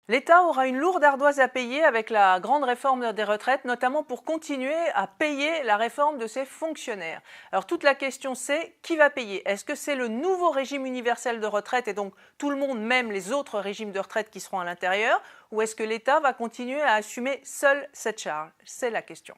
L'État aura une lourde ardoise à payer avec la grande réforme des retraites, notamment pour continuer à payer la réforme de ses fonctionnaires. Alors toute la question c'est, qui va payer? Est-ce que c'est le nouveau régime universel de retraite et donc tout le monde, même les autres régimes de retraite qui seront à l'intérieur, ou est-ce que l'État va continuer à assumer seul cette charge? C'est la question.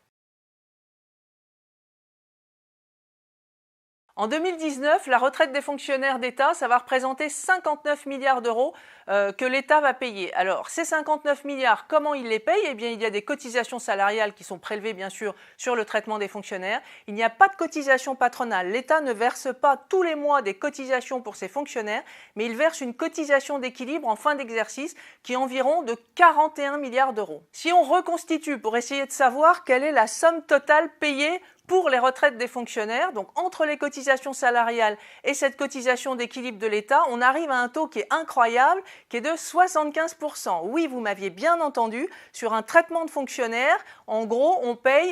En 2019, la retraite des fonctionnaires d'État, ça va représenter 59 milliards d'euros que l'État va payer. Alors, ces 59 milliards, comment il les paye? Eh bien, il y a des cotisations salariales qui sont prélevées, bien sûr, sur le traitement des fonctionnaires. Il n'y a pas de cotisation patronale. L'État ne verse pas tous les mois des cotisations pour ses fonctionnaires, mais il verse une cotisation d'équilibre en fin d'exercice qui est environ de 41 milliards d'euros. Si on reconstitue pour essayer de savoir quelle est la somme totale payée pour les retraites des fonctionnaires, donc entre les cotisations salariales et cette cotisation d'équilibre de l'État, on arrive à un taux qui est incroyable, qui est de 75%. Oui, vous m'aviez bien entendu, sur un traitement de fonctionnaires, en gros,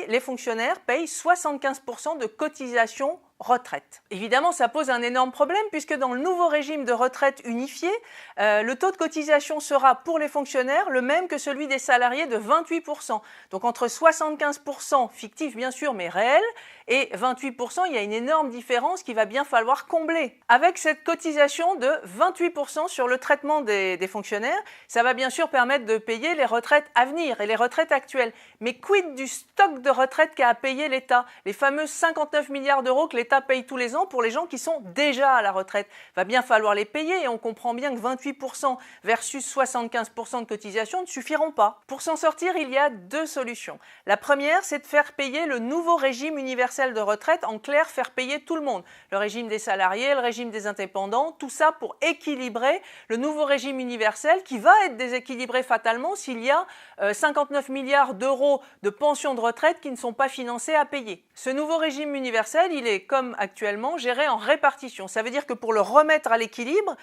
les fonctionnaires payent 75% de cotisation retraite. Évidemment, ça pose un énorme problème puisque dans le nouveau régime de retraite unifié, le taux de cotisation sera pour les fonctionnaires le même que celui des salariés de 28%. Donc entre 75% fictif bien sûr mais réel et 28%, il y a une énorme différence qu'il va bien falloir combler. Avec cette cotisation de 28% sur le traitement des fonctionnaires, ça va bien sûr permettre de payer les retraites à venir et les retraites actuelles. Mais quid du stock de retraite qu'a à payer l'État? Les fameux 59 milliards d'euros que l'État paye tous les ans pour les gens qui sont déjà à la retraite. Va bien falloir les payer et on comprend bien que 28% versus 75% de cotisation ne suffiront pas. Pour s'en sortir, il y a deux solutions. La première, c'est de faire payer le nouveau régime universel de retraite, en clair, faire payer tout le monde. Le régime des salariés, le régime des indépendants, tout ça pour équilibrer le nouveau régime universel qui va être déséquilibré fatalement s'il y a 59 milliards d'euros de pensions de retraite qui ne sont pas financées à payer. Ce nouveau régime universel, il est comme actuellement géré en répartition. Ça veut dire que pour le remettre à l'équilibre,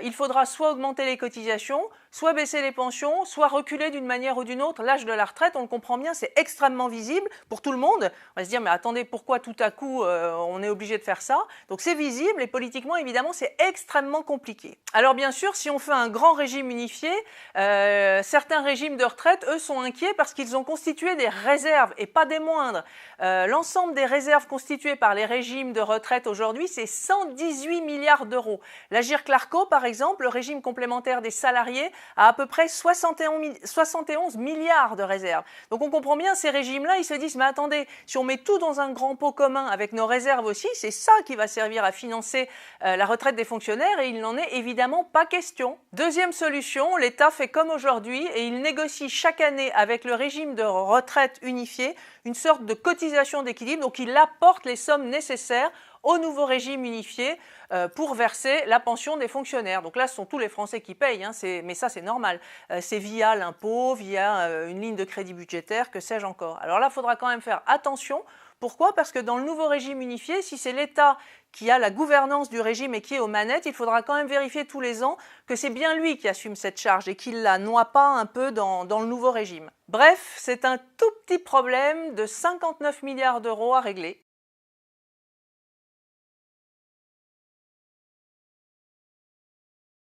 il faudra soit augmenter les cotisations, soit baisser les pensions, soit reculer d'une manière ou d'une autre l'âge de la retraite. On le comprend bien, c'est extrêmement visible pour tout le monde. On va se dire, mais attendez, pourquoi tout à coup on est obligé de faire ça? Donc c'est visible et politiquement, évidemment, c'est extrêmement compliqué. Alors bien sûr, si on fait un grand régime unifié, certains régimes de retraite, eux, sont inquiets parce qu'ils ont constitué des réserves et pas des moindres. L'ensemble des réserves constituées par les régimes de retraite aujourd'hui, c'est 118 milliards d'euros. L'Agirc-Arrco, par exemple, le régime complémentaire des salariés, a à peu près 71 milliards de réserves. Donc on comprend bien, ces régimes-là, ils se disent, mais attendez, si on met tout dans un grand pot commun avec nos réserves aussi, c'est ça qui va servir à financer la retraite des fonctionnaires et il n'en est évidemment pas question. Deuxième solution, l'État fait comme aujourd'hui et il négocie chaque année avec le régime de retraite unifié une sorte de cotisation d'équilibre, donc il apporte les sommes nécessaires au nouveau régime unifié pour verser la pension des fonctionnaires. Donc là, ce sont tous les Français qui payent, hein, mais ça c'est normal. C'est via l'impôt, via une ligne de crédit budgétaire, que sais-je encore. Alors là, il faudra quand même faire attention. Pourquoi? Parce que dans le nouveau régime unifié, si c'est l'État qui a la gouvernance du régime et qui est aux manettes, il faudra quand même vérifier tous les ans que c'est bien lui qui assume cette charge et qu'il la noie pas un peu dans le nouveau régime. Bref, c'est un tout petit problème de 59 milliards d'euros à régler.